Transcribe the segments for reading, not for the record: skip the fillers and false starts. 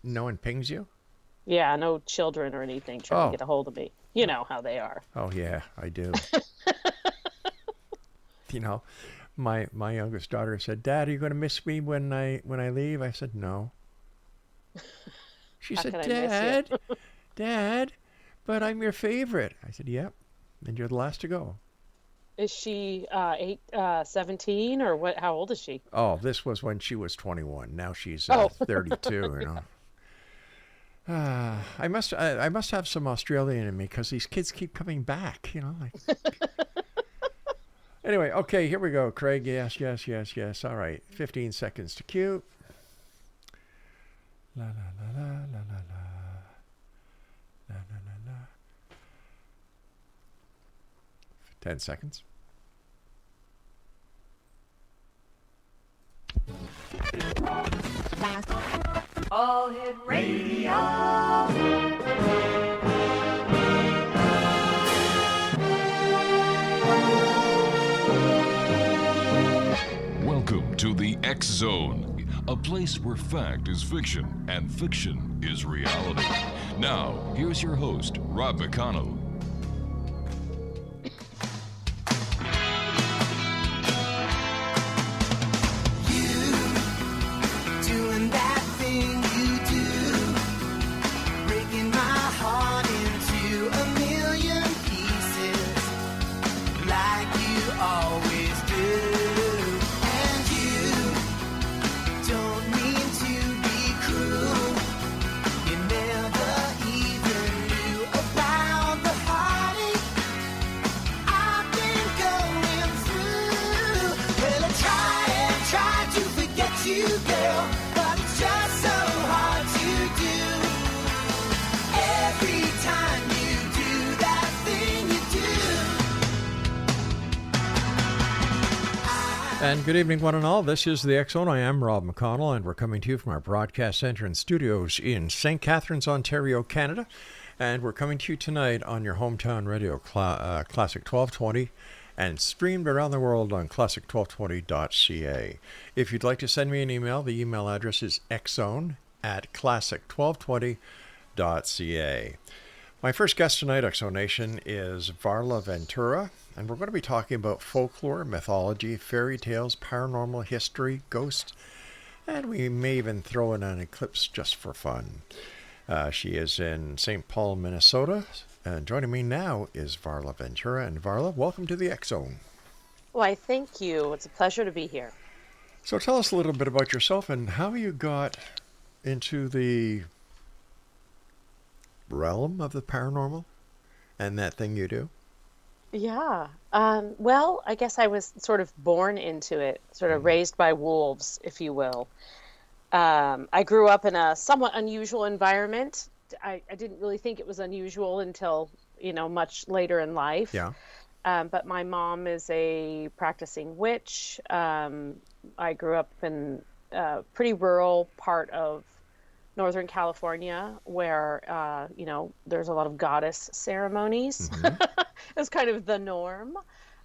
No one pings you? Yeah, no children or anything trying to Oh, get a hold of me. You know how they are. oh yeah, I do. You know, my youngest daughter said, "Dad, are you going to miss me when I leave?" I said, "No." She How said, can I miss you? Dad, but I'm your favorite." I said, "Yep, and you're the last to go." Is she 17 or what? How old is she? Oh, this was when she was 21. Now she's Oh, 32. I must have some Australian in me because these kids keep coming back. Like. Anyway, okay, here we go, Craig. Yes, yes, yes, yes. All right, 15 seconds to cue. La la la la la la la la la la la. 10 seconds. All Hit Radio. Welcome to the X Zone, a place where fact is fiction and fiction is reality. Now, here's your host, Rob McConnell. Doing that thing you do, breaking my heart into a million pieces, like you always do. And you don't mean to be cruel. You never even knew about the heartache I've been going through. Well, I try to forget you, girl, but it's just so hard to do. Every time you do that thing you do. And good evening, one and all. This is the X Zone. I am Rob McConnell, and we're coming to you from our broadcast center and studios in St. Catharines, Ontario, Canada. And we're coming to you tonight on your hometown radio, Classic 1220, and streamed around the world on classic1220.ca. If you'd like to send me an email, the email address is xzone@classic1220.ca. My first guest tonight, Exonation, is Varla Ventura, and we're going to be talking about folklore, mythology, fairy tales, paranormal history, ghosts, and we may even throw in an eclipse just for fun. She is in St. Paul, Minnesota, and joining me now is Varla Ventura. And Varla, welcome to the X Zone. Why, thank you. It's a pleasure to be here. So tell us a little bit about yourself and how you got into the realm of the paranormal and that thing you do. Yeah. Well, I guess I was sort of born into it, sort of Mhm. raised by wolves, if you will. I grew up in a somewhat unusual environment. I didn't really think it was unusual until, much later in life. Yeah. But my mom is a practicing witch. I grew up in a pretty rural part of Northern California where, there's a lot of goddess ceremonies. Hmm. It's kind of the norm.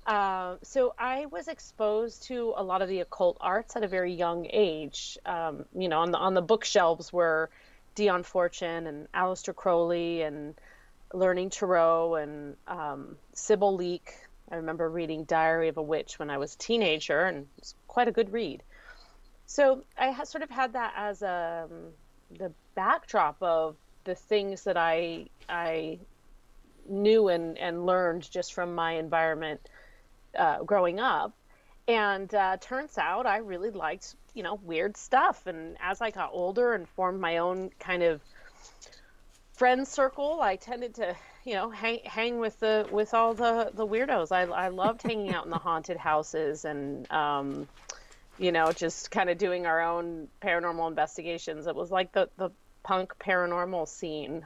So I was exposed to a lot of the occult arts at a very young age. On the bookshelves were Dion Fortune and Aleister Crowley and learning tarot and Sybil Leek. I remember reading Diary of a Witch when I was a teenager, and it was quite a good read. So I sort of had that as the backdrop of the things that I knew and learned just from my environment growing up. And turns out I really liked, weird stuff. And as I got older and formed my own kind of friend circle, I tended to, hang with all the weirdos. I loved hanging out in the haunted houses and, just kind of doing our own paranormal investigations. It was like the punk paranormal scene.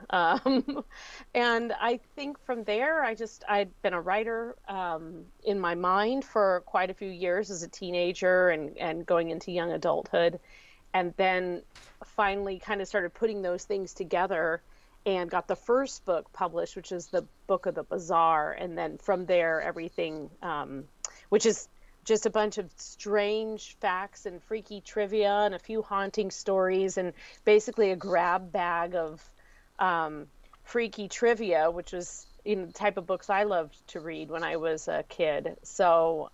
And I think from there, I'd been a writer in my mind for quite a few years as a teenager and going into young adulthood. And then finally kind of started putting those things together and got the first book published, which is the Book of the Bizarre. And then from there, everything, which is just a bunch of strange facts and freaky trivia and a few haunting stories, and basically a grab bag of freaky trivia, which was the type of books I loved to read when I was a kid. So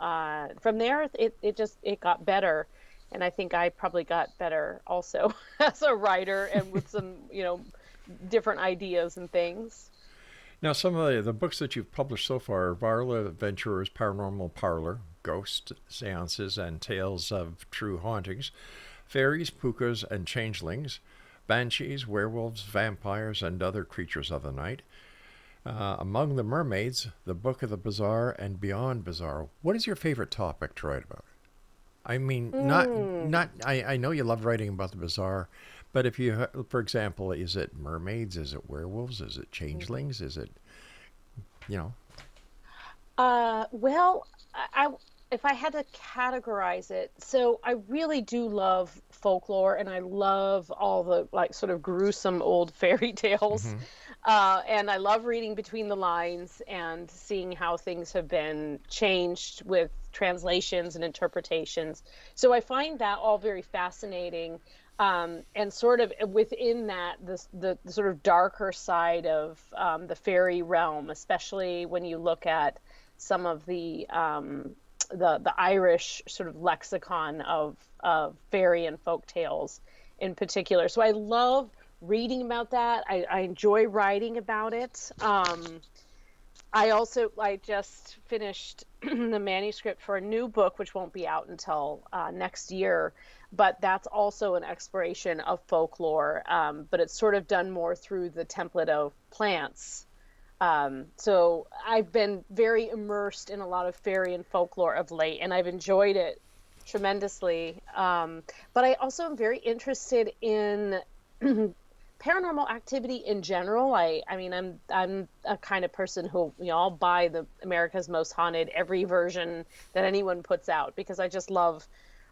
from there, it got better. And I think I probably got better also as a writer, and with some, different ideas and things. Now, some of the books that you've published so far are Varla Ventura's Paranormal Parlor, Ghosts, Seances, and Tales of True Hauntings, Fairies, Pukas, and Changelings, Banshees, Werewolves, Vampires, and Other Creatures of the Night, Among the Mermaids, The Book of the Bizarre, and Beyond Bizarre. What is your favorite topic to write about? I mean, I know you love writing about the bizarre, but if you, for example, is it mermaids? Is it werewolves? Is it changelings? Is it, Well, if I had to categorize it, so I really do love folklore, and I love all the sort of gruesome old fairy tales. And I love reading between the lines and seeing how things have been changed with translations and interpretations. So I find that all very fascinating. And sort of within that, the sort of darker side of the fairy realm, especially when you look at some of the Irish sort of lexicon of fairy and folk tales in particular. So I love reading about that. I enjoy writing about it. I just finished the manuscript for a new book, which won't be out until next year, but that's also an exploration of folklore, but it's sort of done more through the template of plants. So I've been very immersed in a lot of fairy and folklore of late, and I've enjoyed it tremendously. But I also am very interested in paranormal activity in general. I mean, I'm a kind of person who, I'll buy the America's Most Haunted, every version that anyone puts out, because I just love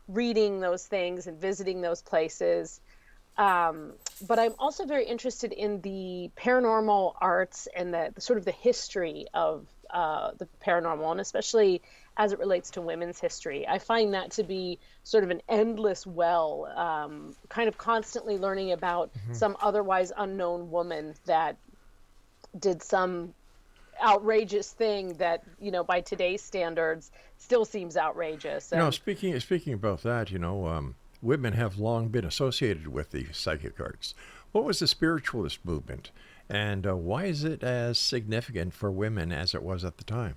reading those things and visiting those places. But I'm also very interested in the paranormal arts and the sort of the history of the paranormal, and especially as it relates to women's history. I find that to be sort of an endless well, kind of constantly learning about some otherwise unknown woman that did some outrageous thing that, by today's standards still seems outrageous. Speaking about that, women have long been associated with the psychic arts. What was the spiritualist movement, and why is it as significant for women as it was at the time?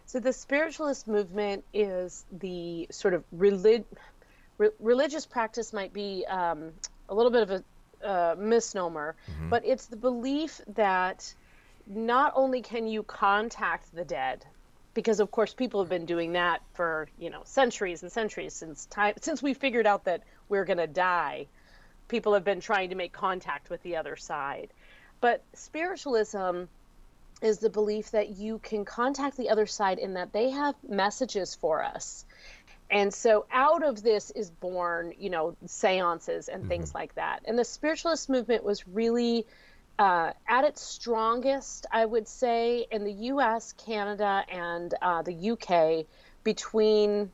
So the spiritualist movement is the sort of religious practice, might be a little bit of a misnomer, but it's the belief that not only can you contact the dead, because of course people have been doing that for centuries and centuries, since we figured out that we're going to die. People have been trying to make contact with the other side. But spiritualism is the belief that you can contact the other side, in that they have messages for us. And so out of this is born, seances and things like that. And the spiritualist movement was really at its strongest, I would say, in the US, Canada, and the UK between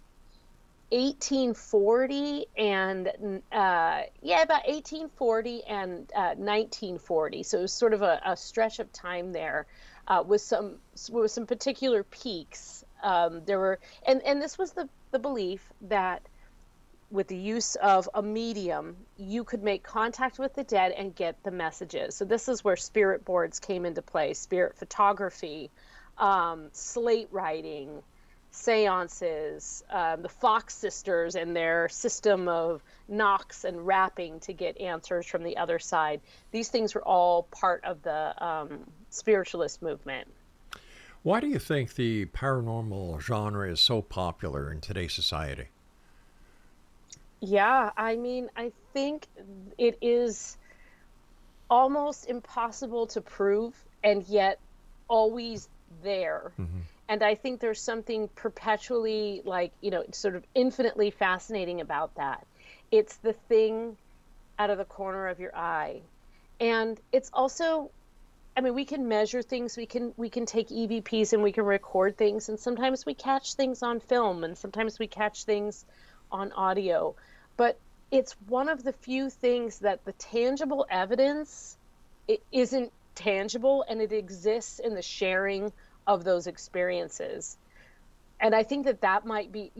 1840 and about 1840 and 1940. So it was sort of a stretch of time there, with some particular peaks. There were, and this was the belief that with the use of a medium, you could make contact with the dead and get the messages. So this is where spirit boards came into play, spirit photography, slate writing, seances, the Fox sisters and their system of knocks and rapping to get answers from the other side. These things were all part of the spiritualist movement. Why do you think the paranormal genre is so popular in today's society? Yeah, I mean, I think it is almost impossible to prove, and yet always there. And I think there's something perpetually, sort of infinitely fascinating about that. It's the thing out of the corner of your eye. And it's also, I mean, we can measure things, we can take EVPs and we can record things, and sometimes we catch things on film and sometimes we catch things on audio. But it's one of the few things that the tangible evidence, it isn't tangible, and it exists in the sharing of those experiences. And I think that that might be,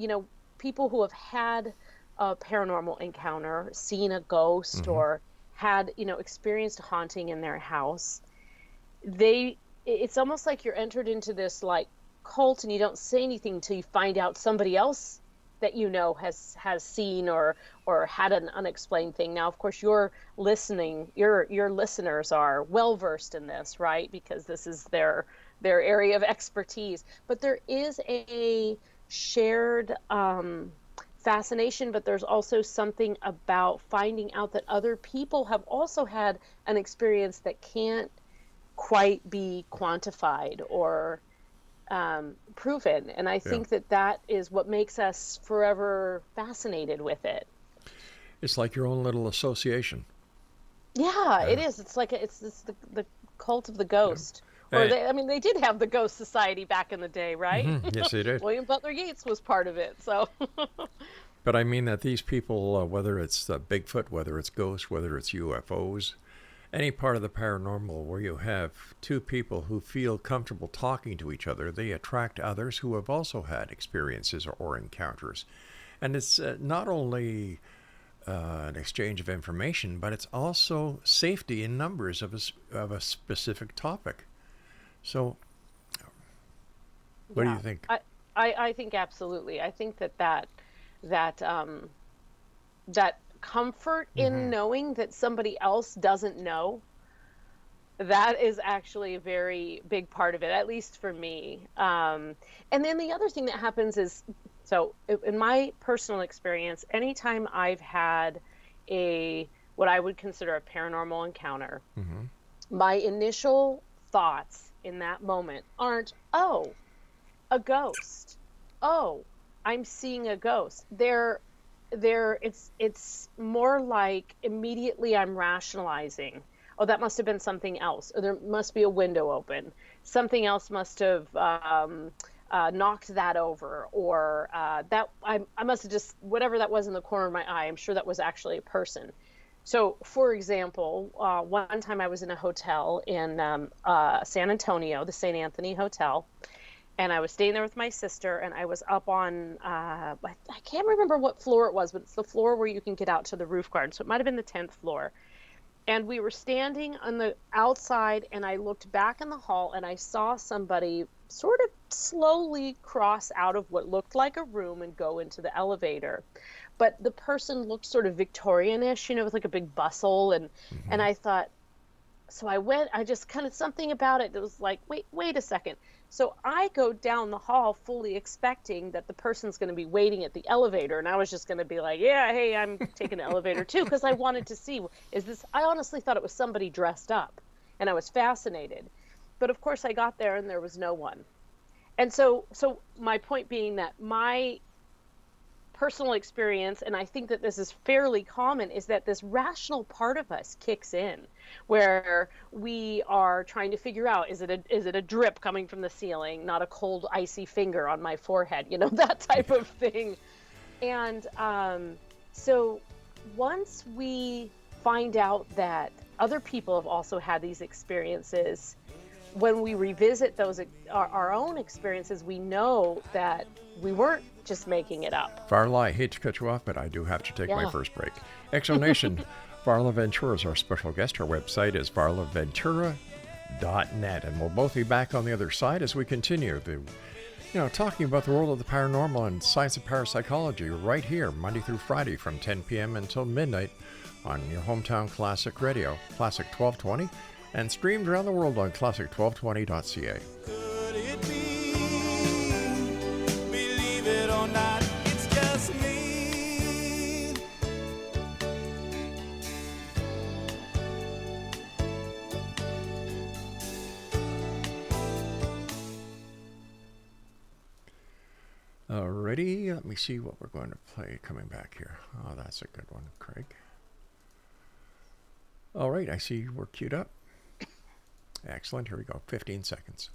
people who have had a paranormal encounter, seen a ghost, or had, experienced a haunting in their house, it's almost like you're entered into this like cult, and you don't say anything until you find out somebody else that has seen or had an unexplained thing. Now, of course, your listeners are well versed in this, right? Because this is their area of expertise. But there is a shared fascination, but there's also something about finding out that other people have also had an experience that can't quite be quantified or proven. And I think that is what makes us forever fascinated with it. It's like your own little association. Yeah, it is. It's like it's the cult of the ghost. Yeah. Or they did have the Ghost Society back in the day, right? Yes, they did. William Butler Yeats was part of it. So. But I mean that these people, whether it's Bigfoot, whether it's ghosts, whether it's UFOs, any part of the paranormal where you have two people who feel comfortable talking to each other, they attract others who have also had experiences or encounters. And it's not only an exchange of information, but it's also safety in numbers of a specific topic. So, what do you think? I think absolutely. I think that comfort in knowing that somebody else doesn't know, that is actually a very big part of it, at least for me. And then the other thing that happens is, so in my personal experience, anytime I've had what I would consider a paranormal encounter, my initial thoughts in that moment aren't, oh, a ghost. Oh, I'm seeing a ghost. It's more like immediately I'm rationalizing. Oh, that must have been something else. Or there must be a window open. Something else must have knocked that over. Or that I must have just, whatever that was in the corner of my eye, I'm sure that was actually a person. So, for example, one time I was in a hotel in San Antonio, the St. Anthony Hotel. And I was staying there with my sister, and I was up on, I can't remember what floor it was, but it's the floor where you can get out to the roof garden. So it might have been the 10th floor. And we were standing on the outside, and I looked back in the hall, and I saw somebody sort of slowly cross out of what looked like a room and go into the elevator. But the person looked sort of Victorian-ish, with like a big bustle. And I thought, so I just kind of, something about it that was like, wait a second. So I go down the hall fully expecting that the person's going to be waiting at the elevator. And I was just going to be like, yeah, hey, I'm taking the elevator too. Because I wanted to see, I honestly thought it was somebody dressed up. And I was fascinated. But of course I got there and there was no one. And so my point being that my personal experience, and I think that this is fairly common, is that this rational part of us kicks in, where we are trying to figure out, is it a drip coming from the ceiling, not a cold icy finger on my forehead, that type of thing. And so once we find out that other people have also had these experiences, when we revisit those our own experiences, we know that we weren't just making it up. Varla, I hate to cut you off, but I do have to take my first break. Exonation, Varla Ventura is our special guest. Her website is varlaventura.net, and we'll both be back on the other side as we continue talking about the world of the paranormal and science of parapsychology right here, Monday through Friday from 10 p.m. until midnight on your hometown Classic Radio, Classic 1220, and streamed around the world on classic1220.ca. Could it be? Believe it or not, it's just me. Alrighty, let me see what we're going to play coming back here. Oh, that's a good one, Craig. All right, I see we're queued up. Excellent. Here we go. 15 seconds.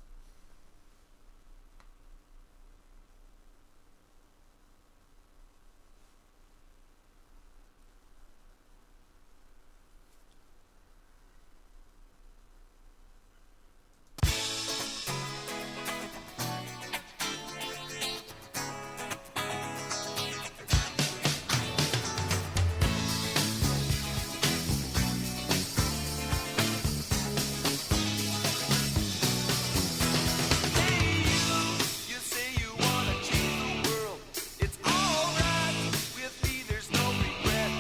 You say you wanna change the world. It's alright with me, there's no regret.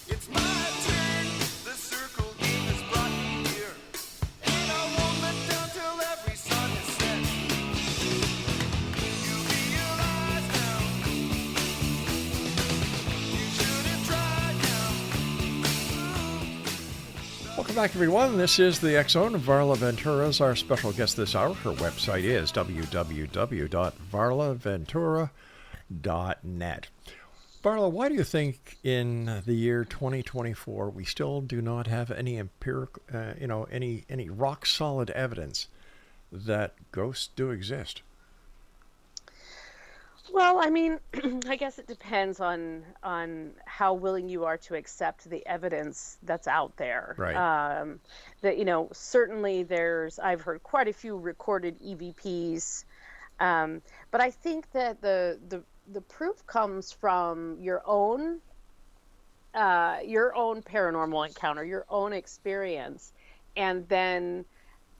It's my turn, the circle game has brought me here. And I won't let down till every sun is set. You realize now, you shouldn't try now. Welcome back, everyone. This is the X Zone. Varla Ventura is our special guest this hour. Her website is www.varlaventura.net. Varla, why do you think in the year 2024 we still do not have any empirical, any rock solid evidence that ghosts do exist? Well, I mean, I guess it depends on how willing you are to accept the evidence that's out there. Right. That certainly I've heard quite a few recorded EVPs, but I think that the proof comes from your own paranormal encounter, your own experience, and then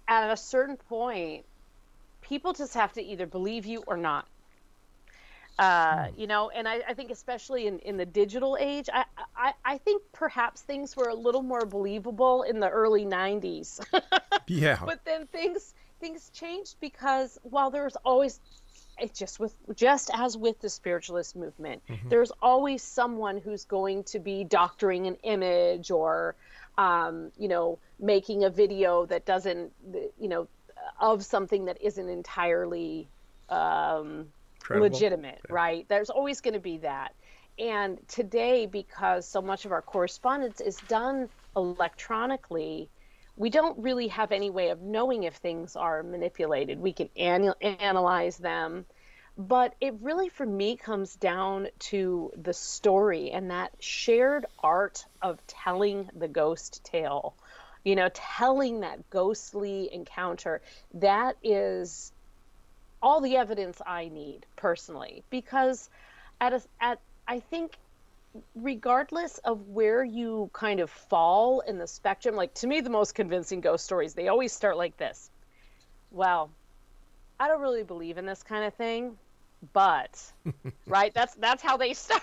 at a certain point, people just have to either believe you or not. And I think especially in the digital age, I think perhaps things were a little more believable in the early 90s. Yeah. But then things changed because while there's always, it's just as with the spiritualist movement, there's always someone who's going to be doctoring an image or, making a video that doesn't, of something that isn't entirely, Credible. legitimate, right? There's always going to be that. And today, because so much of our correspondence is done electronically, we don't really have any way of knowing if things are manipulated. We can analyze them, but it really, for me, comes down to the story and that shared art of telling the ghost tale, telling that ghostly encounter. That is all the evidence I need personally, because I think regardless of where you kind of fall in the spectrum, like to me, the most convincing ghost stories, they always start like this. Well, I don't really believe in this kind of thing, but right. That's how they start.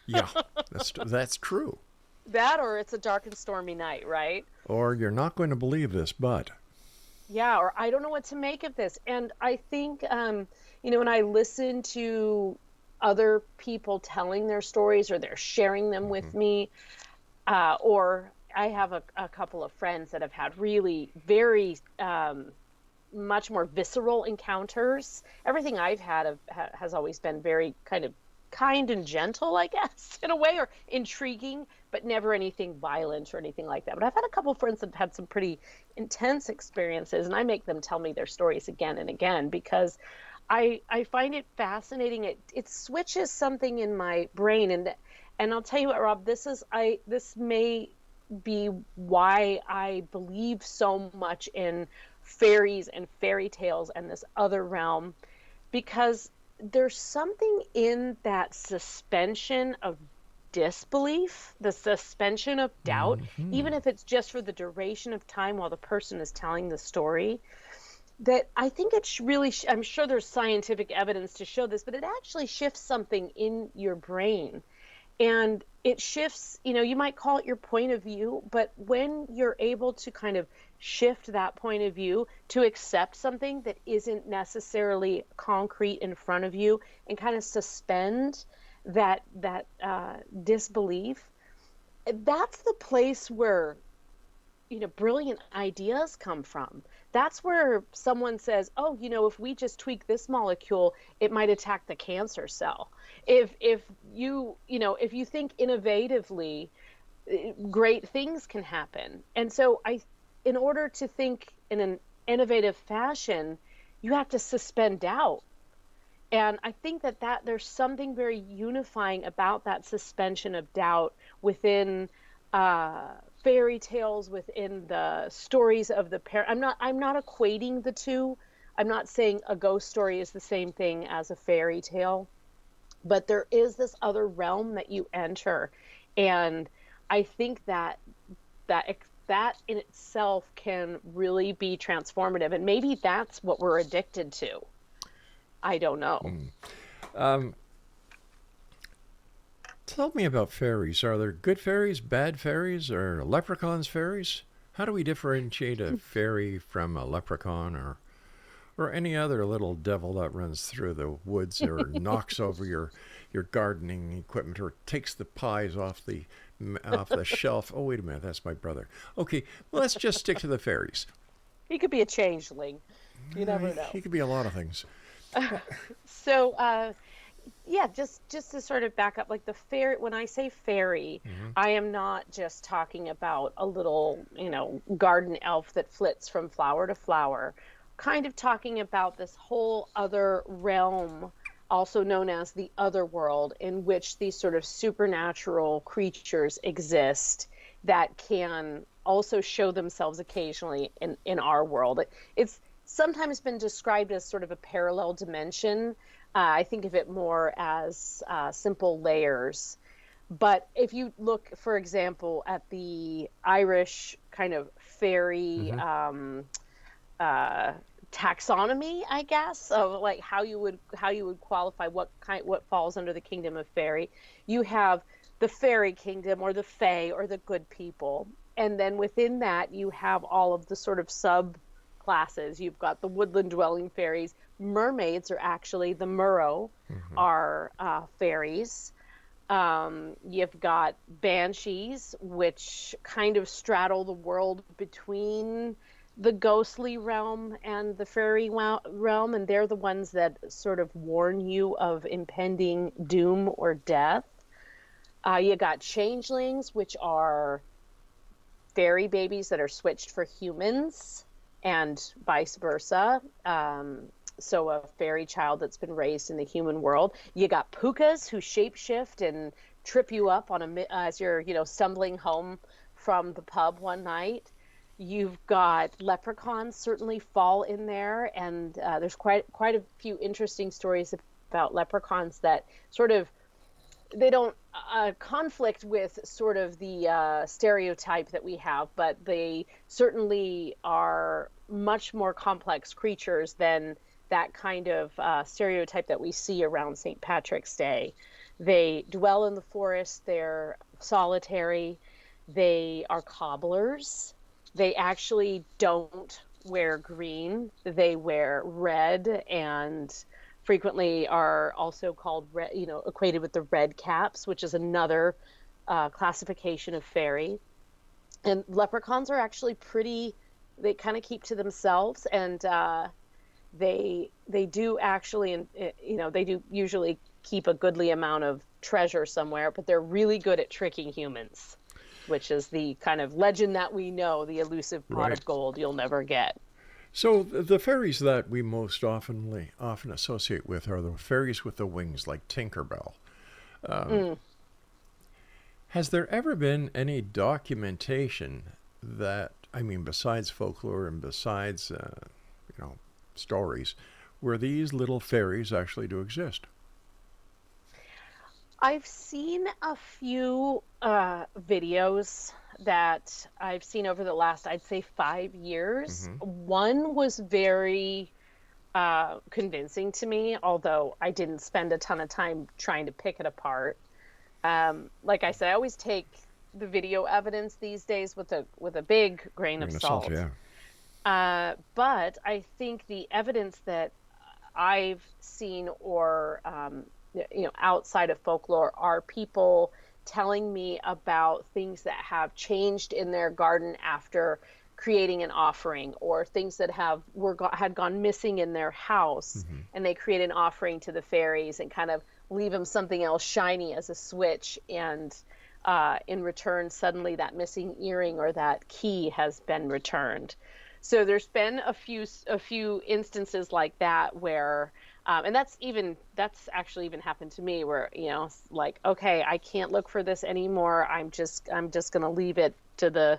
Yeah, that's true. That, or it's a dark and stormy night, right? Or you're not going to believe this, but. Yeah, or I don't know what to make of this. And I think, when I listen to other people telling their stories or they're sharing them with me, or I have a couple of friends that have had really very much more visceral encounters. Everything I've had has always been very kind and gentle, I guess, in a way, or intriguing, but never anything violent or anything like that. But I've had a couple of friends that have had some pretty intense experiences, and I make them tell me their stories again and again because I find it fascinating. It switches something in my brain, and I'll tell you what, Rob, this may be why I believe so much in fairies and fairy tales and this other realm, because there's something in that suspension of disbelief, the suspension of doubt, even if it's just for the duration of time while the person is telling the story, that I think it's really, I'm sure there's scientific evidence to show this, but it actually shifts something in your brain. And it shifts, you might call it your point of view, but when you're able to kind of shift that point of view to accept something that isn't necessarily concrete in front of you and kind of suspend that disbelief, that's the place where brilliant ideas come from. That's where someone says, oh, if we just tweak this molecule, it might attack the cancer cell. If you think innovatively, great things can happen. And so in order to think in an innovative fashion, you have to suspend doubt. And I think that there's something very unifying about that suspension of doubt within fairy tales, within the stories of the parent. I'm not equating the two. I'm not saying a ghost story is the same thing as a fairy tale, but there is this other realm that you enter, and I think that in itself can really be transformative, and maybe that's what we're addicted to. I don't know. Tell me about fairies. Are there good fairies, bad fairies, or leprechauns fairies? How do we differentiate a fairy from a leprechaun or any other little devil that runs through the woods or knocks over your gardening equipment or takes the pies off the shelf? Oh, wait a minute, that's my brother. Okay, well, let's just stick to the fairies. He could be a changeling. You never know. He could be a lot of things. So, yeah, just to sort of back up, like the fairy, when I say fairy, I am not just talking about a little, garden elf that flits from flower to flower. Kind of talking about this whole other realm, also known as the other world, in which these sort of supernatural creatures exist that can also show themselves occasionally in our world. It's sometimes been described as sort of a parallel dimension. I think of it more as simple layers. But if you look, for example, at the Irish kind of fairy taxonomy, I guess, of like how you would qualify what falls under the kingdom of fairy, you have the fairy kingdom, or the fae, or the good people, and then within that you have all of the sort of sub classes. You've got the woodland dwelling fairies. Mermaids are actually the Murrow are fairies. You've got banshees, which kind of straddle the world between the ghostly realm and the fairy realm, and they're the ones that sort of warn you of impending doom or death. You got changelings, which are fairy babies that are switched for humans, and vice versa. So a fairy child that's been raised in the human world. You got pukas who shapeshift and trip you up as you're, stumbling home from the pub one night. You've got leprechauns certainly fall in there, and there's quite a few interesting stories about leprechauns that sort of, they don't conflict with sort of the stereotype that we have, but they certainly are much more complex creatures than that kind of stereotype that we see around St. Patrick's Day. They dwell in the forest, they're solitary, they are cobblers. They actually don't wear green, they wear red, and frequently are also called red, equated with the red caps, which is another classification of fairy. And leprechauns are actually they kind of keep to themselves, and they do actually, they do usually keep a goodly amount of treasure somewhere, but they're really good at tricking humans, which is the kind of legend that we know, the elusive pot of gold you'll never get. So the fairies that we most often associate with are the fairies with the wings, like Tinkerbell. Has there ever been any documentation that, besides folklore and besides, stories, where these little fairies actually do exist? I've seen a few videos that I've seen over the last, I'd say, 5 years. One was very convincing to me, although I didn't spend a ton of time trying to pick it apart. Like I said, I always take the video evidence these days with a big grain of salt. Yeah. But I think the evidence that I've seen, or outside of folklore, are people telling me about things that have changed in their garden after creating an offering, or things that had gone missing in their house, and they create an offering to the fairies and kind of leave them something else shiny as a switch, and in return suddenly that missing earring or that key has been returned. So there's been a few instances like that where, and that's actually even happened to me where, it's like, okay, I can't look for this anymore. I'm just gonna leave it to the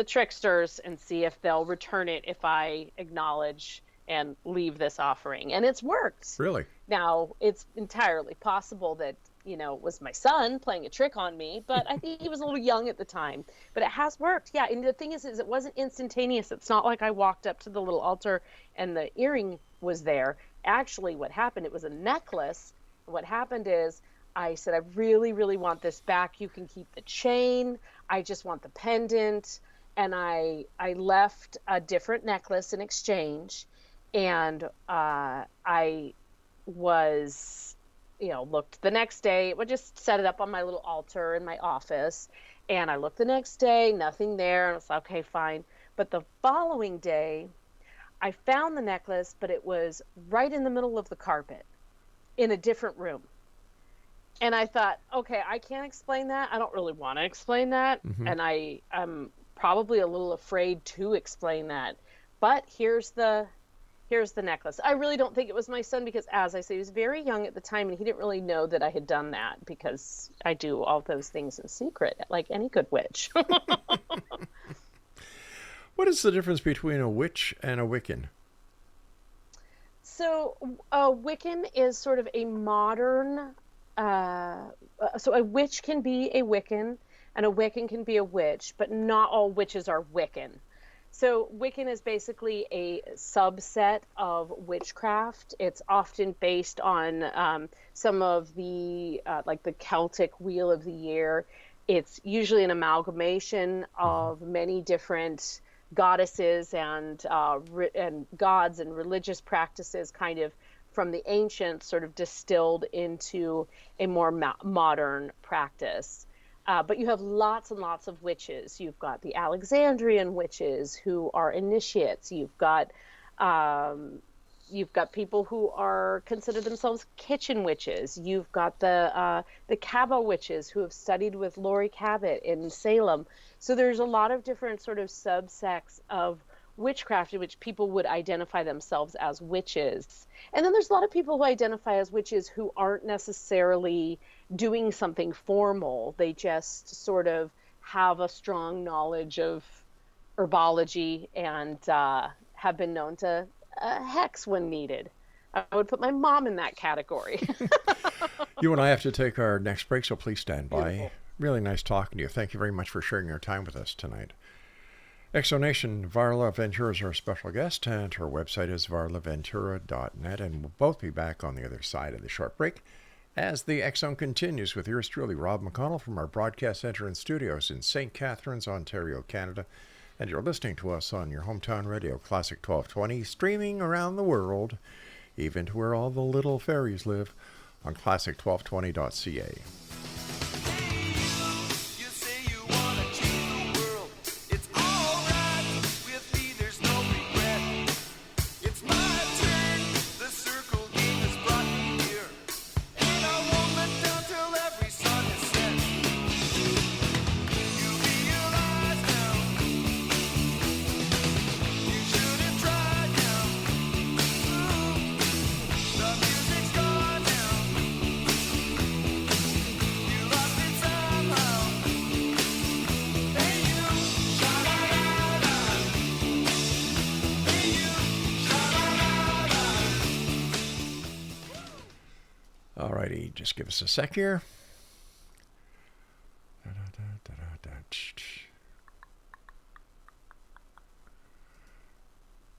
tricksters and see if they'll return it if I acknowledge and leave this offering. And it's worked. Really? Now, it's entirely possible that, it was my son playing a trick on me, but I think he was a little young at the time. But it has worked. Yeah. And the thing is it wasn't instantaneous. It's not like I walked up to the little altar and the earring was there. Actually, what happened, it was a necklace. What happened is I said, I really, really want this back. You can keep the chain. I just want the pendant. And I left a different necklace in exchange. And I was, looked the next day. I would just set it up on my little altar in my office. And I looked the next day, nothing there. And I was like, okay, fine. But the following day, I found the necklace, but it was right in the middle of the carpet in a different room. And I thought, okay, I can't explain that. I don't really want to explain that. And I'm probably a little afraid to explain that. But here's the necklace. I really don't think it was my son because, as I say, he was very young at the time and he didn't really know that I had done that because I do all those things in secret, like any good witch. What is the difference between a witch and a Wiccan? So a Wiccan is sort of a modern, so a witch can be a Wiccan and a Wiccan can be a witch, but not all witches are Wiccan. So Wiccan is basically a subset of witchcraft. It's often based on some of the, like the Celtic Wheel of the Year. It's usually an amalgamation of many different goddesses and gods and religious practices, kind of from the ancients, sort of distilled into a more modern practice. But you have lots and lots of witches. You've got the Alexandrian witches who are initiates. You've got people who are consider themselves kitchen witches. You've got the Cabot witches who have studied with Laurie Cabot in Salem. So there's a lot of different sort of subsects of witchcraft in which people would identify themselves as witches. And then there's a lot of people who identify as witches who aren't necessarily doing something formal. They just sort of have a strong knowledge of herbology and have been known to hex when needed. I would put my mom in that category. You and I have to take our next break, so please stand by. Beautiful. Really nice talking to you. Thank you very much for sharing your time with us tonight. Exonation, Varla Ventura is our special guest, and her website is varlaventura.net, and we'll both be back on the other side of the short break as the X-Zone continues with yours truly, Rob McConnell, from our broadcast center and studios in St. Catharines, Ontario, Canada. And you're listening to us on your hometown radio, Classic 1220, streaming around the world, even to where all the little fairies live, on classic1220.ca. You say you wanna change the world. It's alright with me, there's no regret. It's my turn, the circle game has brought me here. And I won't let down till every sun is set. You realize now, you shouldn't try now. Ooh, the music's gone now. You lost it somehow. Hey you, sha-la-la-la. Hey you, sha-la-la-la. Alrighty, just give us a sec here.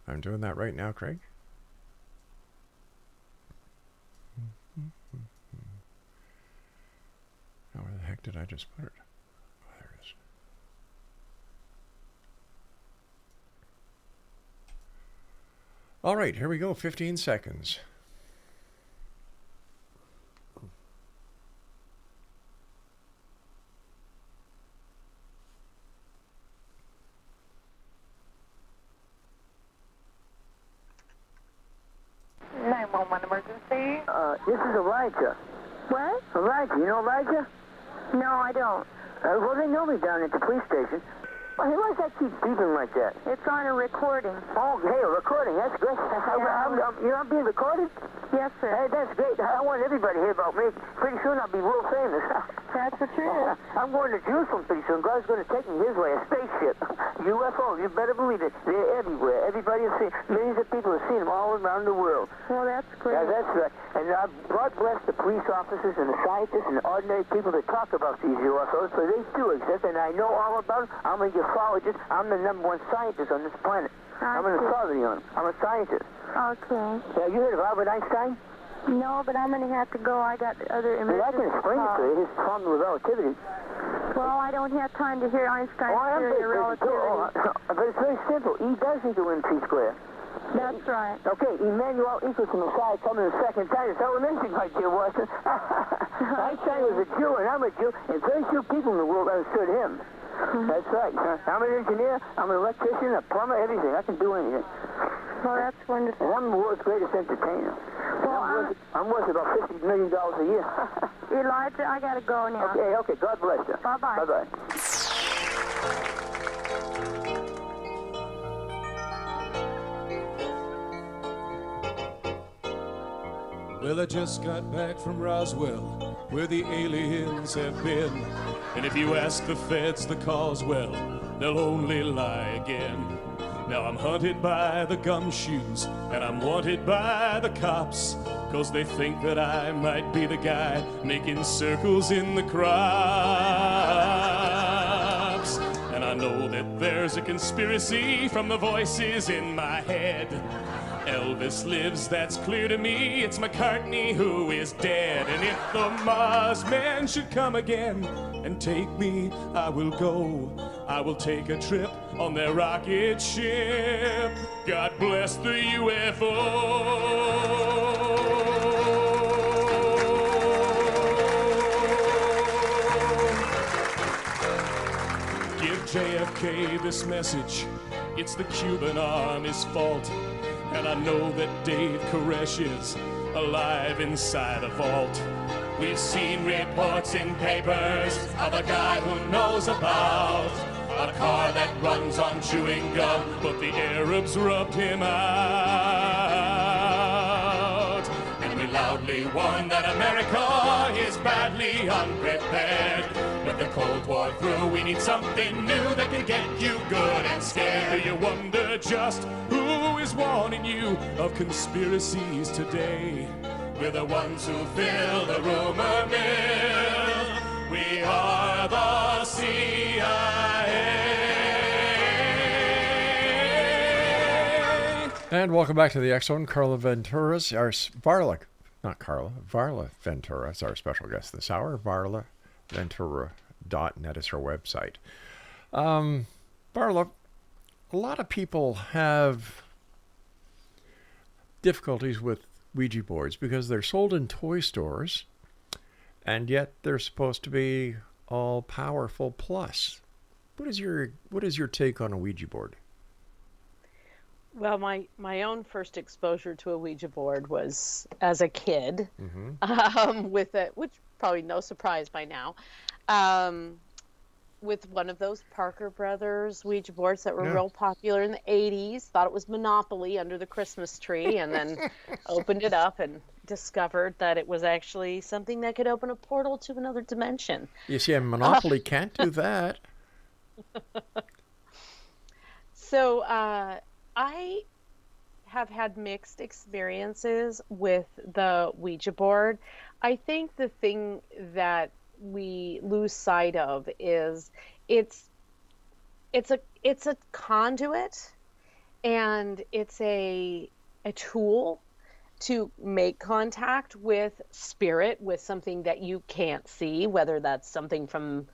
I'm doing that right now, Craig. Now, where the heck did I just put it? Oh, there it is. All right, here we go. 15 seconds. Emergency. This is Elijah. What? Elijah, you know Elijah? No, I don't. Well, they know me down at the police station. Well, hey, why does that keep beeping like that? It's on a recording. Oh, hey, a recording. That's great. I'm being recorded? Yes, sir. Hey, that's great. I want everybody to hear about me. Pretty soon I'll be world famous. That's the truth. I'm going to Jerusalem pretty soon. God's going to take me his way, a spaceship. UFO, you better believe it. They're everywhere. Everybody has seen, millions of people have seen them all around the world. Well, that's great. Yeah, that's right. And God bless the police officers and the scientists and the ordinary people that talk about these UFOs, so they do exist, and I know all about them. I'm a ufologist. I'm the #1 scientist on this planet. I'm an authority on them. I'm a scientist. Okay. Yeah, you heard of Albert Einstein? No, but I'm going to have to go. I got other Well, I can explain it to you. His formula of relativity. Well, I don't have time to hear Einstein's theory of relativity. But it's very simple. E does equal MC squared. That's right. Okay, Emmanuel equals the Messiah coming the second time. It's elementary, my dear Watson. Einstein was a Jew, and I'm a Jew, and very few people in the world understood him. That's right. I'm an engineer, I'm an electrician, a plumber, everything. I can do anything. Well, that's wonderful. And I'm the world's greatest entertainer. Well, I'm worth about $50 million a year. Elijah, I got to go now. Okay. God bless you. Bye-bye. Bye-bye. Well, I just got back from Roswell, where the aliens have been. And if you ask the feds the cause, well, they'll only lie again. Now I'm hunted by the gumshoes, and I'm wanted by the cops, 'cause they think that I might be the guy making circles in the crops. And I know that there's a conspiracy from the voices in my head. Elvis lives, that's clear to me. It's McCartney who is dead. And if the Mars man should come again and take me, I will go. I will take a trip on their rocket ship. God bless the UFO. Give JFK this message. It's the Cuban Army's fault. And I know that Dave Koresh is alive inside a vault. We've seen reports in papers of a guy who knows about a car that runs on chewing gum, but the Arabs rubbed him out. And we loudly warn that America is badly unprepared. With the Cold War through, we need something new that can get you good and scared. Do you wonder just who is warning you of conspiracies today? We're the ones who fill the rumor mill. We are the CIA. And welcome back to the X Zone. Varla Ventura is our Varla Ventura is our special guest this hour. VarlaVentura.net is her website. Varla, a lot of people have difficulties with Ouija boards because they're sold in toy stores, and yet they're supposed to be all powerful plus. What is your take on a Ouija board? Well, my own first exposure to a Ouija board was as a kid, with it, which probably no surprise by now, with one of those Parker Brothers Ouija boards that were real popular in the 80s. Thought it was Monopoly under the Christmas tree, and then opened it up and discovered that it was actually something that could open a portal to another dimension. You see, a Monopoly can't do that. So I have had mixed experiences with the Ouija board. I think the thing that we lose sight of is it's a conduit, and it's a tool to make contact with spirit, with something that you can't see, whether that's something from,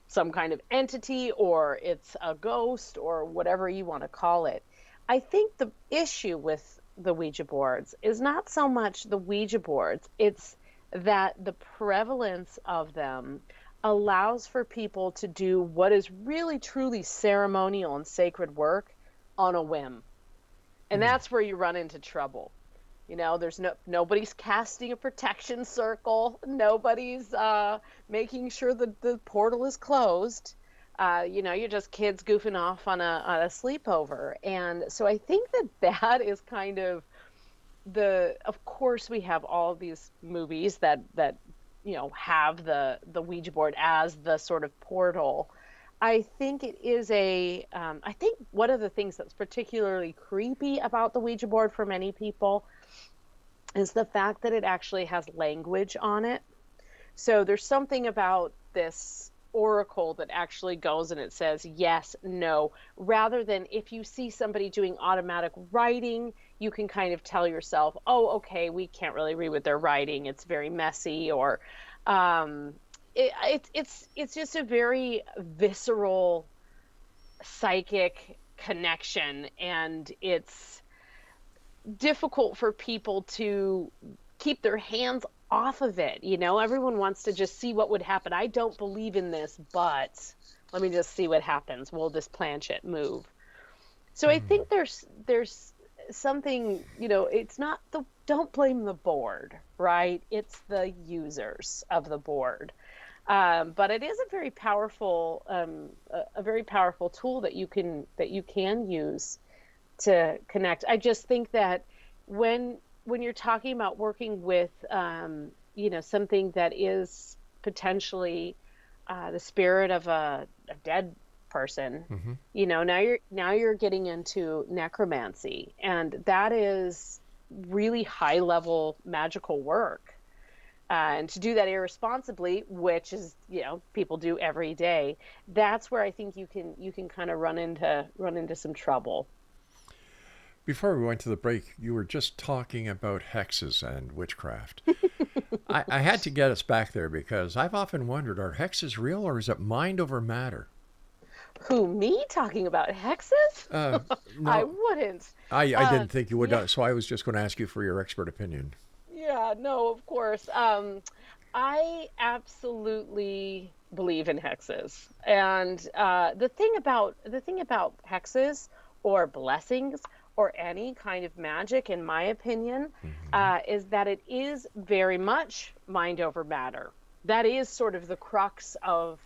some kind of entity, or it's a ghost, or whatever you want to call it. I think the issue with the Ouija boards is not so much the Ouija boards, it's that the prevalence of them allows for people to do what is really truly ceremonial and sacred work on a whim. And that's where you run into trouble. There's nobody's casting a protection circle. Nobody's making sure that the portal is closed. You're just kids goofing off on a sleepover. And so I think that that is kind of of course we have all of these movies that have the Ouija board as the sort of portal. I think it is I think one of the things that's particularly creepy about the Ouija board for many people is the fact that it actually has language on it. So there's something about this oracle that actually goes and it says yes, no, rather than if you see somebody doing automatic writing, you can kind of tell yourself, oh, okay, we can't really read what they're writing. It's very messy, or it's just a very visceral psychic connection, and it's difficult for people to keep their hands off of it. Everyone wants to just see what would happen. I don't believe in this, but let me just see what happens. Will this planchet move? So I think there's something, it's not don't blame the board, right? It's the users of the board. But it is a very powerful tool that you can use to connect. I just think that when you're talking about working with something that is potentially the spirit of a dead person, now you're getting into necromancy, and that is really high level magical work. And to do that irresponsibly, which is people do every day, that's where I think you can kind of run into some trouble. Before we went to the break, you were just talking about hexes and witchcraft. I had to get us back there because I've often wondered, are hexes real or is it mind over matter? Who, me talking about hexes? No, I wouldn't. I didn't think you would, so I was just going to ask you for your expert opinion. Yeah, no, of course. I absolutely believe in hexes. And the thing about hexes or blessings or any kind of magic, in my opinion, is that it is very much mind over matter. That is sort of the crux of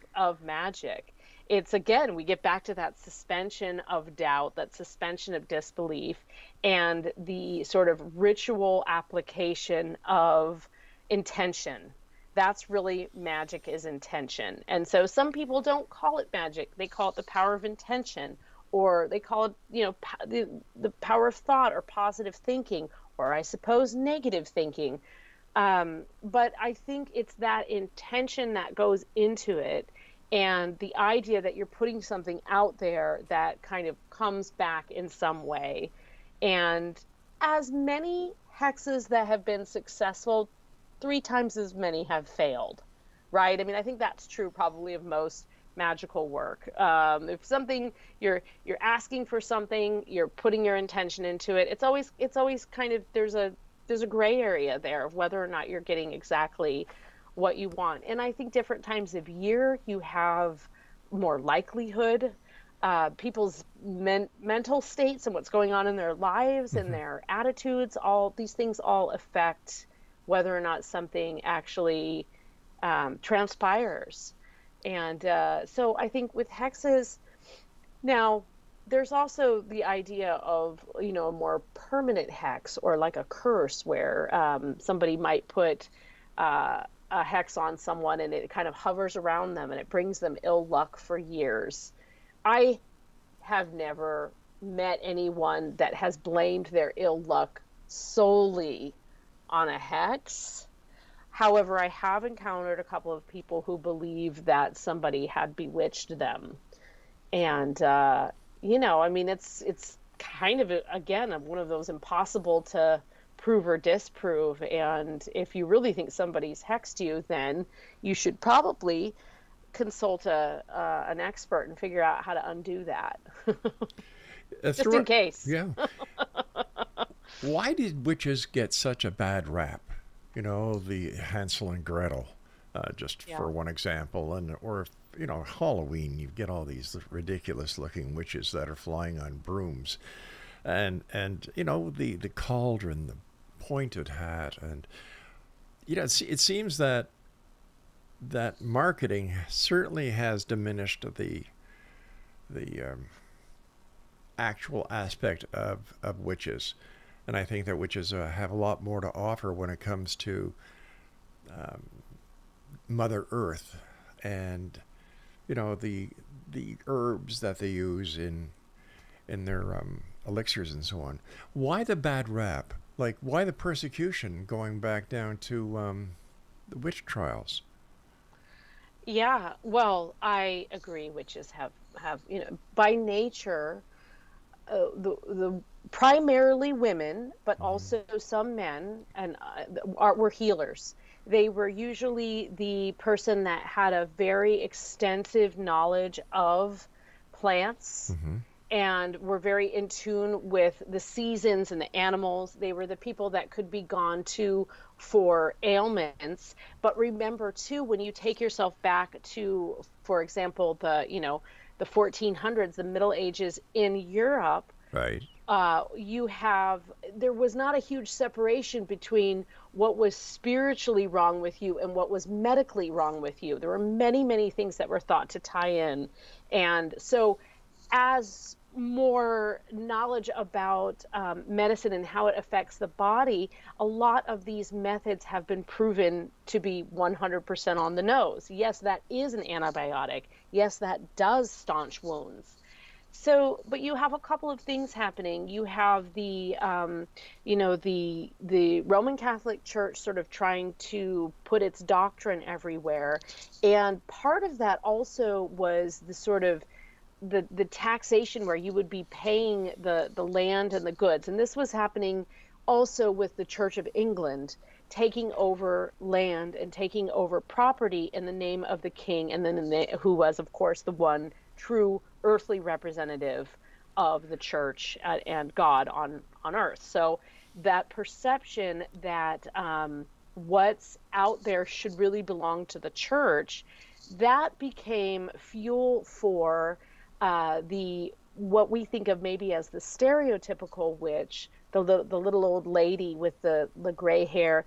magic. It's, again, we get back to that suspension of doubt, that suspension of disbelief, and the sort of ritual application of intention. That's really magic, is intention. And so some people don't call it magic. They call it the power of intention, or they call it, the power of thought or positive thinking, or I suppose negative thinking. But I think it's that intention that goes into it, and the idea that you're putting something out there that kind of comes back in some way. And as many hexes that have been successful, 3 times as many have failed, right? I mean, I think that's true probably of most magical work. If something you're asking for something, you're putting your intention into it, it's always kind of there's a gray area there of whether or not you're getting exactly what you want. And I think different times of year you have more likelihood. People's mental states and what's going on in their lives and their attitudes, all these things all affect whether or not something actually transpires. And so I think with hexes, now there's also the idea of, a more permanent hex or like a curse where somebody might put a hex on someone and it kind of hovers around them and it brings them ill luck for years. I have never met anyone that has blamed their ill luck solely on a hex. However, I have encountered a couple of people who believe that somebody had bewitched them. And, I mean, it's kind of, again, one of those impossible to prove or disprove. And if you really think somebody's hexed you, then you should probably consult an expert and figure out how to undo that. Just in case. Yeah. Why did witches get such a bad rap? The Hansel and Gretel, for one example, or Halloween, you get all these ridiculous looking witches that are flying on brooms, and the cauldron, the pointed hat, and it seems that marketing certainly has diminished the actual aspect of witches. And I think that witches have a lot more to offer when it comes to Mother Earth and, you know, the herbs that they use in their elixirs and so on. Why the bad rap? Like, why the persecution going back down to the witch trials? Yeah, well, I agree. Witches have by nature, the primarily women, but also some men, and were healers. They were usually the person that had a very extensive knowledge of plants and were very in tune with the seasons and the animals. They were the people that could be gone to for ailments. But remember too, when you take yourself back to, for example, the 1400s, the Middle Ages in Europe, Right. There was not a huge separation between what was spiritually wrong with you and what was medically wrong with you. There were many, many things that were thought to tie in. And so as more knowledge about medicine and how it affects the body, a lot of these methods have been proven to be 100% on the nose. Yes, that is an antibiotic. Yes, that does staunch wounds. So, but you have a couple of things happening. You have the Roman Catholic Church sort of trying to put its doctrine everywhere. And part of that also was the sort of the taxation where you would be paying the land and the goods. And this was happening also with the Church of England taking over land and taking over property in the name of the king, and then who was, of course, the one true earthly representative of the church and God on earth. So that perception that what's out there should really belong to the church, that became fuel for what we think of maybe as the stereotypical witch, the little old lady with the gray hair.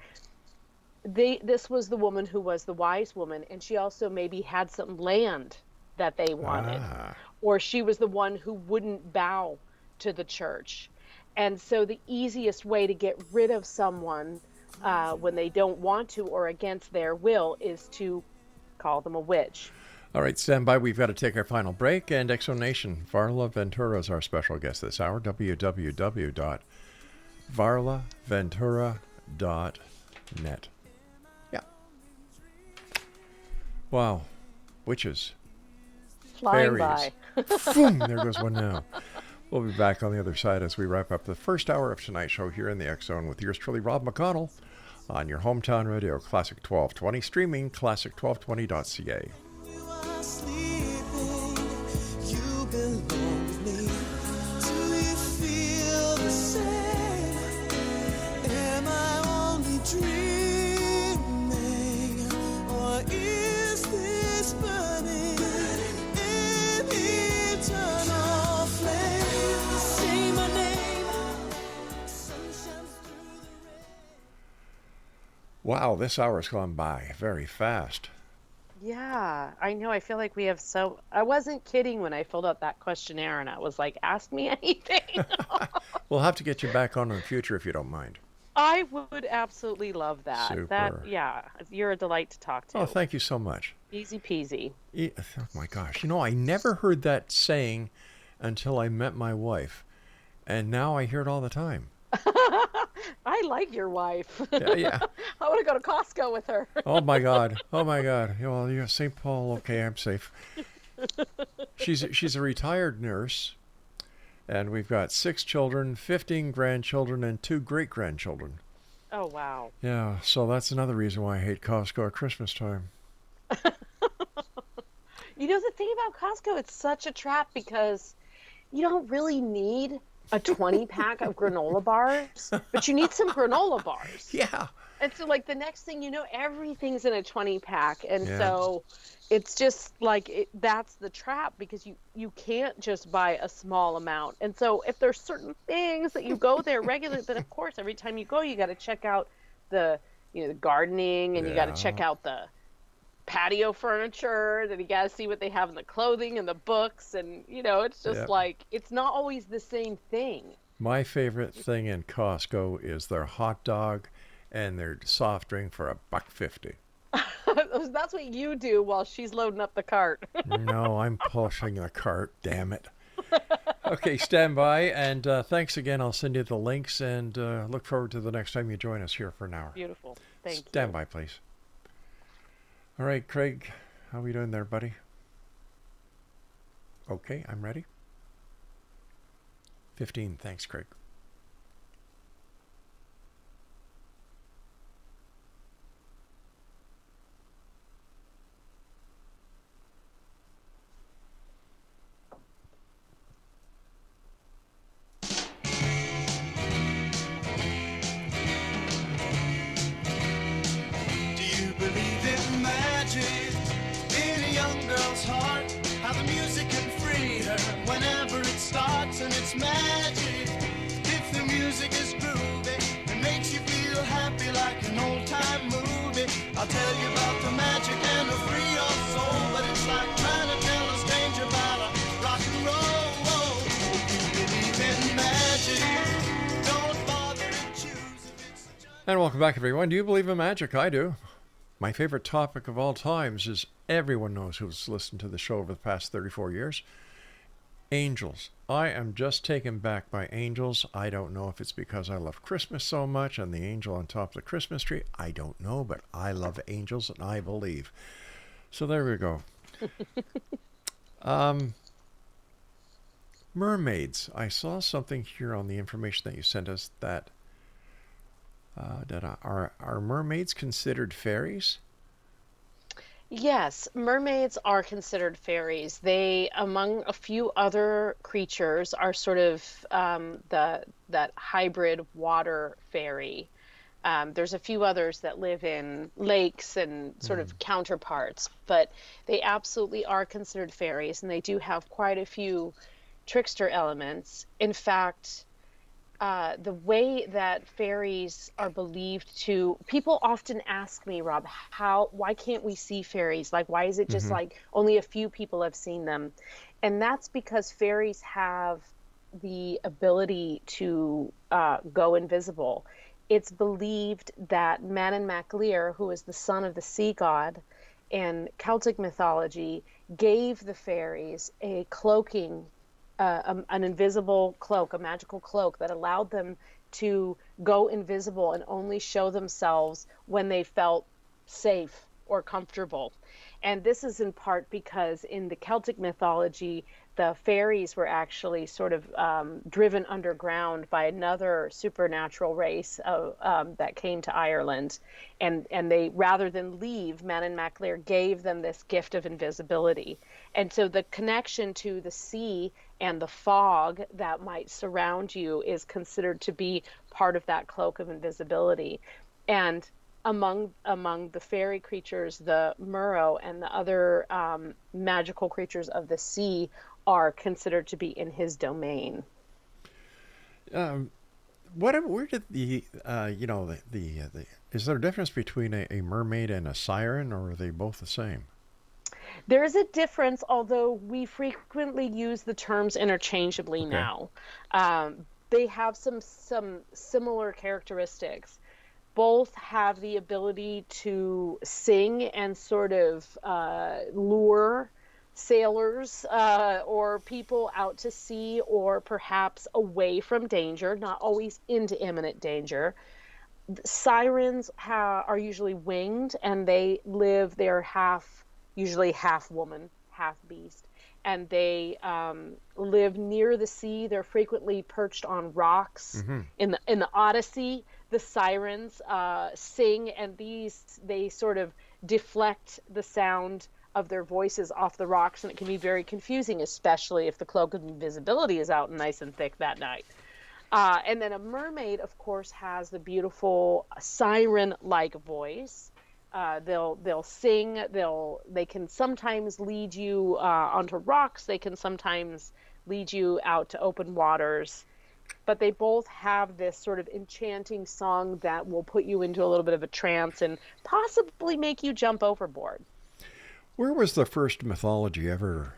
This was the woman who was the wise woman, and she also maybe had some land that they wanted, or she was the one who wouldn't bow to the church. And so the easiest way to get rid of someone when they don't want to or against their will is to call them a witch. All right, stand by. We've got to take our final break. And Exonation, Varla Ventura is our special guest this hour. www.varlaventura.net. Yeah. Wow. Witches. Flying Fairies. by. Boom, there goes one now. We'll be back on the other side as we wrap up the first hour of tonight's show here in the X Zone with yours truly, Rob McConnell, on your hometown radio, Classic 1220, streaming classic1220.ca. Wow, this hour's gone by very fast. Yeah, I know. I feel like we have I wasn't kidding when I filled out that questionnaire and I was like, ask me anything. We'll have to get you back on in the future if you don't mind. I would absolutely love that. Super. Yeah, you're a delight to talk to. Oh, thank you so much. Easy peasy. Oh my gosh. You know, I never heard that saying until I met my wife. And now I hear it all the time. I like your wife. Yeah. I want to go to Costco with her. Oh my God. Well, you're St. Paul. Okay, I'm safe. She's a retired nurse, and we've got 6 children, 15 grandchildren, and 2 great-grandchildren. Oh, wow. Yeah, so that's another reason why I hate Costco at Christmas time. You know, the thing about Costco, it's such a trap because you don't really need a 20-pack of granola bars, but you need some granola bars. Yeah. And so, like, the next thing you know, everything's in a 20-pack. And Yeah. so it's just like that's the trap because you can't just buy a small amount. And so if there's certain things that you go there regularly, but of course, every time you go, you got to check out the gardening and you got to check out the patio furniture, then you got to see what they have in the clothing and the books, and it's just Yep. like it's not always the same thing. My favorite thing in Costco is their hot dog and their soft drink for $1.50. That's what you do while she's loading up the cart. No, I'm pushing the cart, damn it. Okay, stand by, and thanks again. I'll send you the links, and look forward to the next time you join us here for an hour. Beautiful. Thank you. Stand by, please. All right, Craig, how are we doing there, buddy? Okay, I'm ready. 15, thanks, Craig. Do you believe in magic in a young girl's heart? How the music can free her whenever it starts, and it's magic. If the music is groovy and makes you feel happy like an old-time movie, I'll tell you about the magic and it'll free your soul. But it's like trying to tell a stranger about a rock and roll. If you believe in magic, don't bother to choose if it's such a And welcome back, everyone. Do you believe in magic? I do. My favorite topic of all times is everyone knows who's listened to the show over the past 34 years. Angels. I am just taken back by angels. I don't know if it's because I love Christmas so much and the angel on top of the Christmas tree. I don't know, but I love angels and I believe. So there we go. Mermaids. I saw something here on the information that you sent us that are mermaids considered fairies? Yes, mermaids are considered fairies. They, among a few other creatures, are sort of that hybrid water fairy. There's a few others that live in lakes and sort of counterparts, but they absolutely are considered fairies, and they do have quite a few trickster elements. In fact, the way that fairies are believed to, people often ask me, Rob, why can't we see fairies? Like, why is it just like only a few people have seen them? And that's because fairies have the ability to go invisible. It's believed that Manon MacLear, who is the son of the sea god in Celtic mythology, gave the fairies a cloaking an invisible cloak, a magical cloak that allowed them to go invisible and only show themselves when they felt safe or comfortable. And this is in part because in the Celtic mythology, the fairies were actually sort of driven underground by another supernatural race that came to Ireland. And they, rather than leave, Manon MacLear gave them this gift of invisibility. And so the connection to the sea and the fog that might surround you is considered to be part of that cloak of invisibility. And among the fairy creatures, the Murrow and the other magical creatures of the sea are considered to be in his domain. Where did is there a difference between a mermaid and a siren, or are they both the same? There is a difference, although we frequently use the terms interchangeably now. They have some similar characteristics. Both have the ability to sing and sort of lure sailors or people out to sea, or perhaps away from danger, not always into imminent danger. Sirens are usually winged, and they're usually half woman, half beast, and they live near the sea. They're frequently perched on rocks. In the Odyssey, the sirens sing, and they sort of deflect the sound of their voices off the rocks, and it can be very confusing, especially if the cloak of invisibility is out nice and thick that night. And then a mermaid, of course, has the beautiful siren-like voice. They'll sing. They can sometimes lead you onto rocks. They can sometimes lead you out to open waters. But they both have this sort of enchanting song that will put you into a little bit of a trance and possibly make you jump overboard. Where was the first mythology ever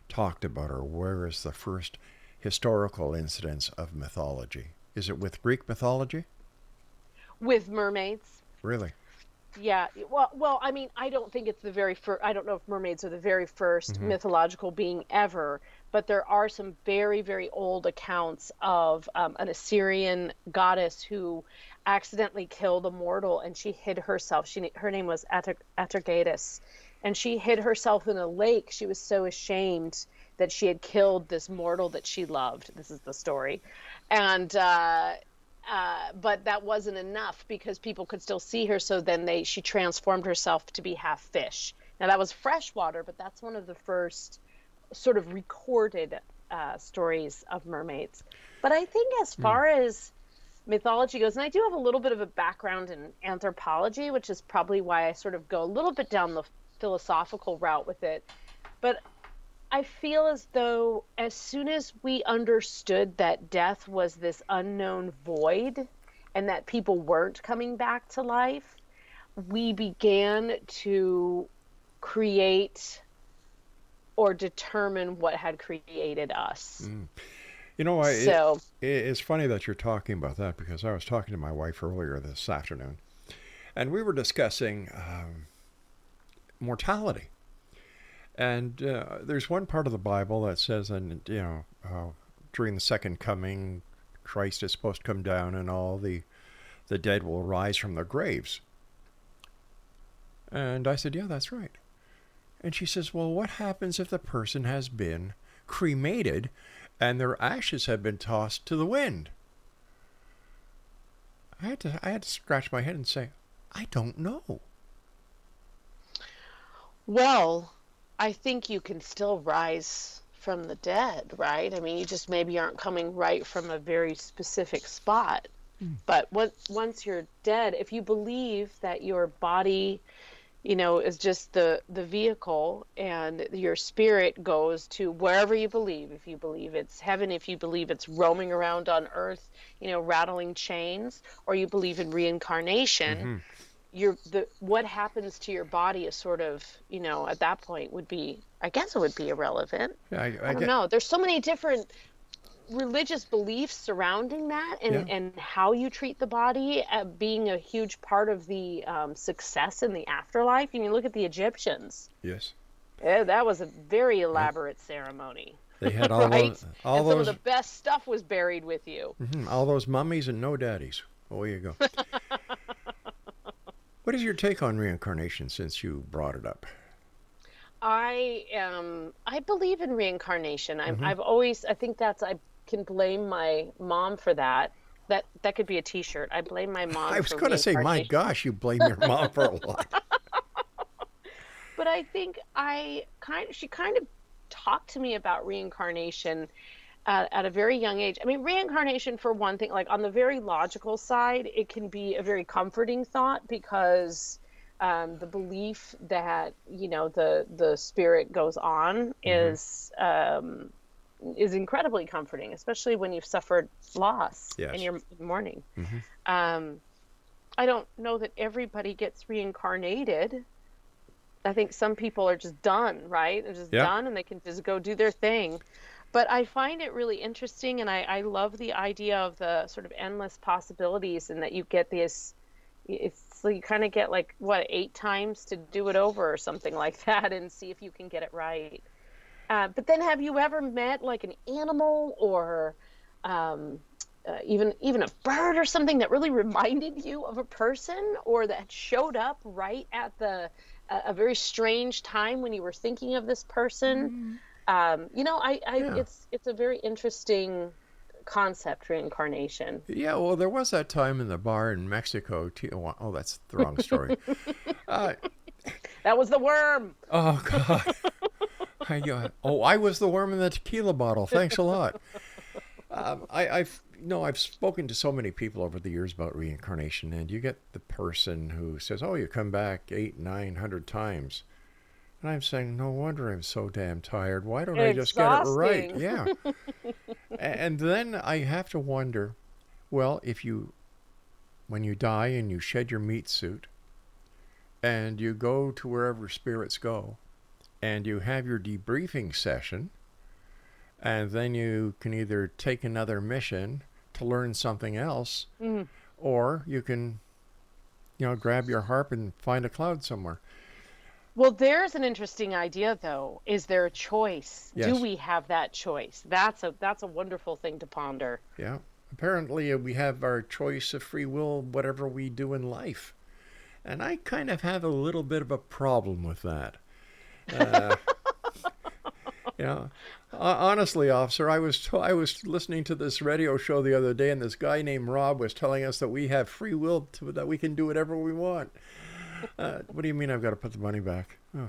talked about, or where is the first historical incidence of mythology? Is it with Greek mythology? With mermaids. Really? Yeah, well, I mean, I don't think it's the very first. I don't know if mermaids are the very 1st mythological being ever, but there are some very, very old accounts of an Assyrian goddess who accidentally killed a mortal, and she hid herself. Her name was Atargatis, and she hid herself in a lake. She was so ashamed that she had killed this mortal that she loved. This is the story, and. But that wasn't enough because people could still see her. So then she transformed herself to be half fish. Now that was freshwater, but that's one of the first sort of recorded stories of mermaids. But I think as far as mythology goes, and I do have a little bit of a background in anthropology, which is probably why I sort of go a little bit down the philosophical route with it. But I feel as though as soon as we understood that death was this unknown void and that people weren't coming back to life, we began to create or determine what had created us. You know, So- it's funny that you're talking about that, because I was talking to my wife earlier this afternoon, and we were discussing mortality. And there's one part of the Bible that says, and during the second coming, Christ is supposed to come down, and all the dead will rise from their graves. And I said, yeah, that's right. And she says, well, what happens if the person has been cremated and their ashes have been tossed to the wind? I had to scratch my head and say, I don't know. Well, I think you can still rise from the dead, right? I mean, you just maybe aren't coming right from a very specific spot. But once you're dead, if you believe that your body, is just the vehicle, and your spirit goes to wherever you believe. If you believe it's heaven, if you believe it's roaming around on earth, rattling chains, or you believe in reincarnation, what happens to your body is sort of, at that point would be, I guess it would be irrelevant. Yeah, I don't know. There's so many different religious beliefs surrounding that, and how you treat the body being a huge part of the success in the afterlife. I mean, look at the Egyptians. Yes. Yeah, that was a very elaborate ceremony. They had all right? all and some those of the best stuff was buried with you. all those mummies and no daddies. Away you go. What is your take on reincarnation, since you brought it up? I believe in reincarnation. I think I can blame my mom for that. That could be a T-shirt. I blame my mom. I was going to say, my gosh, you blame your mom for a lot. But I think she kind of talked to me about reincarnation at a very young age. I mean, reincarnation, for one thing, like on the very logical side, it can be a very comforting thought, because the belief that the spirit goes on is incredibly comforting, especially when you've suffered loss and you're mourning. I don't know that everybody gets reincarnated. I think some people are just done, right? They're just done, and they can just go do their thing. But I find it really interesting, and I love the idea of the sort of endless possibilities, and that you get this, so you kind of get 8 times to do it over or something like that, and see if you can get it right. But then, have you ever met an animal, or even a bird or something that really reminded you of a person, or that showed up right at a very strange time when you were thinking of this person? It's a very interesting concept, reincarnation. Yeah, well, there was that time in the bar in Mexico. Oh, that's the wrong story. That was the worm. Oh, God. I was the worm in the tequila bottle. Thanks a lot. I've spoken to so many people over the years about reincarnation, and you get the person who says, "Oh, you come back 800-900 times," and I'm saying, "No wonder I'm so damn tired. Why don't I just get it right?" Yeah. And then I have to wonder, well, when you die and you shed your meat suit, and you go to wherever spirits go, and you have your debriefing session, and then you can either take another mission to learn something else, or you can, grab your harp and find a cloud somewhere. Well, there's an interesting idea, though. Is there a choice? Yes. Do we have that choice? That's a wonderful thing to ponder. Yeah. Apparently, we have our choice of free will, whatever we do in life. And I kind of have a little bit of a problem with that. Honestly, officer, I was listening to this radio show the other day, and this guy named Rob was telling us that we have free will, that we can do whatever we want. What do you mean I've got to put the money back? Oh.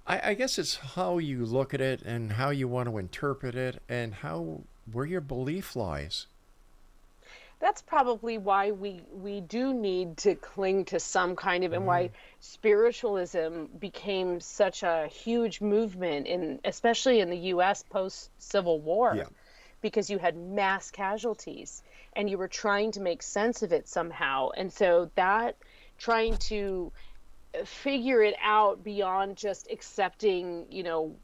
I guess it's how you look at it and how you want to interpret it and where your belief lies. That's probably why we do need to cling to some kind of, and why spiritualism became such a huge movement, especially in the U.S. post-Civil War, because you had mass casualties and you were trying to make sense of it somehow. And so that trying to figure it out beyond just accepting,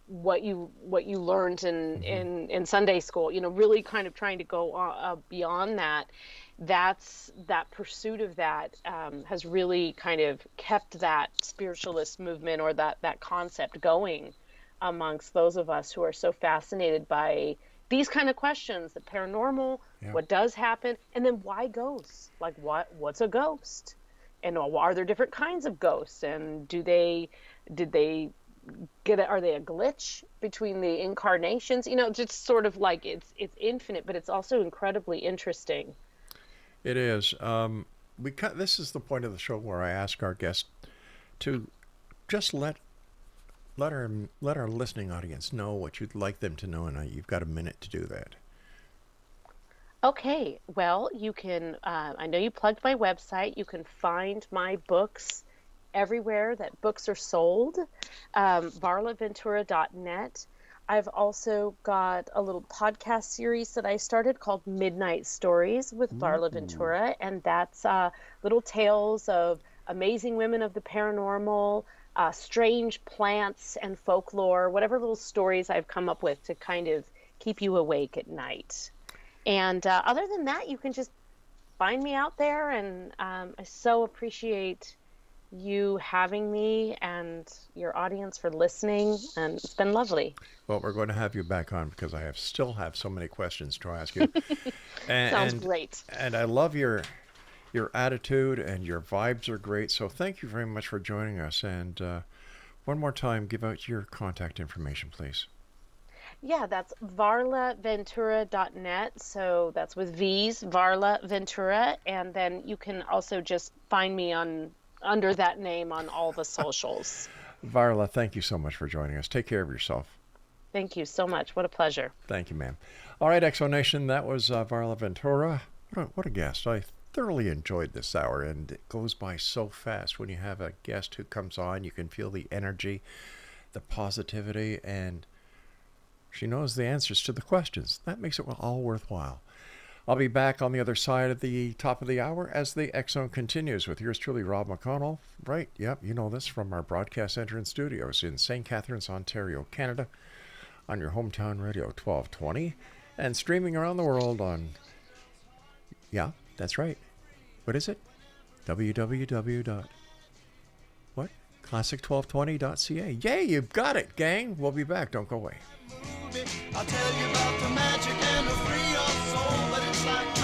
what you learned in Sunday school, really kind of trying to go beyond that. That pursuit of that has really kind of kept that spiritualist movement, or that concept, going amongst those of us who are so fascinated by these kind of questions: the paranormal, what does happen, and then why ghosts? Like, what's a ghost? And are there different kinds of ghosts? And are they a glitch between the incarnations? Just sort of like it's infinite, but it's also incredibly interesting. It is. This is the point of the show where I ask our guests to just let our listening audience know what you'd like them to know, and you've got a minute to do that. Okay, well, you can, I know you plugged my website. You can find my books everywhere that books are sold, varlaventura.net. I've also got a little podcast series that I started called Midnight Stories with Varla Ventura, and that's little tales of amazing women of the paranormal, strange plants and folklore, whatever little stories I've come up with to kind of keep you awake at night. And other than that, you can just find me out there, and I so appreciate you having me and your audience for listening, and it's been lovely. Well, we're going to have you back on because I still have so many questions to ask you. Sounds great. And I love your attitude, and your vibes are great. So thank you very much for joining us. And one more time, give out your contact information, please. Yeah, that's varlaventura.net. So that's with V's, Varla Ventura. And then you can also just find me under that name on all the socials. Varla, thank you so much for joining us. Take care of yourself. Thank you so much. What a pleasure. Thank you, ma'am. All right, Exo Nation, that was Varla Ventura. What a guest. I thoroughly enjoyed this hour, and it goes by so fast when you have a guest who comes on. You can feel the energy, the positivity, and she knows the answers to the questions. That makes it all worthwhile. I'll be back on the other side of the top of the hour as the X Zone continues with yours truly, Rob McConnell. Right, yep, you know this from our broadcast center and studios in St. Catharines, Ontario, Canada, on your hometown radio 1220, and streaming around the world on, yeah, that's right. What is it? Classic1220.ca. Yay, you've got it, gang. We'll be back. Don't go away. I'll tell you about the magic and the free your soul, but it's like